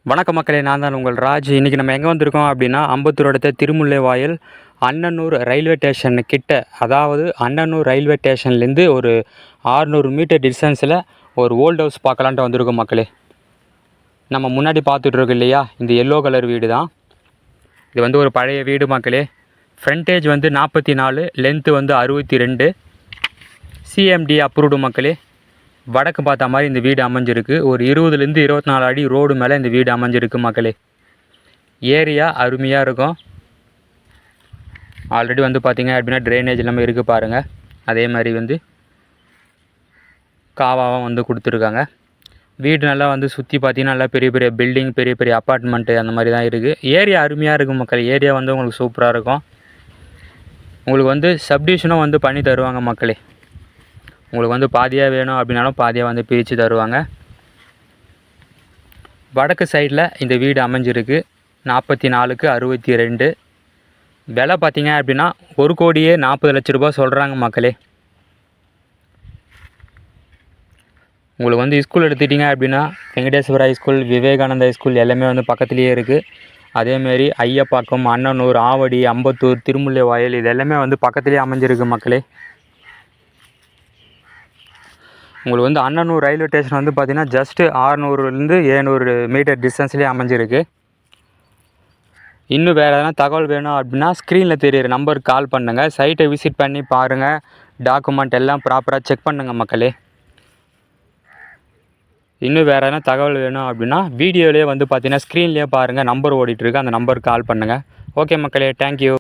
வணக்கம் மக்களே, நான் தான் உங்கள் ராஜ். இன்றைக்கி நம்ம எங்கே வந்திருக்கோம் அப்படின்னா, அம்பத்தூர் அடுத்த திருமுல்லைவாயல் அண்ணனூர் ரயில்வே ஸ்டேஷன் கிட்ட, அதாவது அண்ணனூர் ரயில்வே ஸ்டேஷன்லேருந்து ஒரு 600 மீட்டர் டிஸ்டன்ஸில் ஒரு ஓல்ட் ஹவுஸ் பார்க்கலான்ட்டு வந்திருக்கோம் மக்களே. நம்ம முன்னாடி பார்த்துட்ருக்கோம் இல்லையா, இந்த எல்லோ கலர் வீடு தான். இது வந்து ஒரு பழைய வீடு மக்களே. ஃப்ரண்டேஜ் வந்து 44, லென்த்து வந்து 62, சிஎம்டி அப்ரூவ்டு மக்களே. வடக்கு பார்த்த மாதிரி இந்த வீடு அமைஞ்சிருக்கு. ஒரு 20லேருந்து 24 அடி ரோடு மேலே இந்த வீடு அமைஞ்சிருக்கு மக்களே. ஏரியா அருமையாக இருக்கும். ஆல்ரெடி வந்து பார்த்திங்க அப்படின்னா ட்ரைனேஜ் எல்லாமே இருக்குது பாருங்கள். அதே மாதிரி வந்து காவாவும் வந்து கொடுத்துருக்காங்க. வீடு நல்லா வந்து சுற்றி பார்த்திங்கன்னா நல்லா பெரிய பெரிய பில்டிங், பெரிய பெரிய அப்பார்ட்மெண்ட்டு அந்த மாதிரி தான் இருக்குது. ஏரியா அருமையாக இருக்கும் மக்கள். ஏரியா வந்து உங்களுக்கு சூப்பராக இருக்கும். உங்களுக்கு வந்து சப்டிவிஷனும் வந்து பண்ணி தருவாங்க மக்களே. உங்களுக்கு வந்து பாதியாக வேணும் அப்படின்னாலும் பாதியாக வந்து பிரித்து தருவாங்க. வடக்கு சைடில் இந்த வீடு அமைஞ்சிருக்கு. 44க்கு 62. விலை பார்த்தீங்க அப்படின்னா 1,40 லட்ச ரூபா சொல்கிறாங்க மக்களே. உங்களுக்கு வந்து ஸ்கூல் எடுத்துட்டிங்க அப்படின்னா வெங்கடேஸ்வரா ஸ்கூல், விவேகானந்தா ஸ்கூல் எல்லாமே வந்து பக்கத்துலேயே இருக்குது. அதேமாரி ஐயப்பாக்கம், அண்ணனூர், ஆவடி, அம்பத்தூர், திருமுல்லைவாயல் இது எல்லாமே வந்து பக்கத்துலேயே அமைஞ்சிருக்கு மக்களே. உங்களுக்கு வந்து அண்ணனூர் ரயில்வே ஸ்டேஷன் வந்து பார்த்திங்கன்னா ஜஸ்ட்டு 600லேருந்து 700 மீட்டர் டிஸ்டன்ஸ்லேயே அமைஞ்சிருக்கு. இன்னும் வேறு எதனா தகவல் வேணும் அப்படின்னா ஸ்க்ரீனில் தெரியிற நம்பருக்கு கால் பண்ணுங்கள். சைட்டை விசிட் பண்ணி பாருங்கள். டாக்குமெண்ட் எல்லாம் ப்ராப்பராக செக் பண்ணுங்கள் மக்களே. இன்னும் வேறு எதனா தகவல் வேணும் அப்படின்னா வீடியோலேயே வந்து பார்த்திங்கன்னா ஸ்க்ரீன்லேயே பாருங்கள், நம்பர் ஓடிட்டுருக்கு. அந்த நம்பருக்கு கால் பண்ணுங்கள். ஓகே மக்களே, தேங்க்யூ.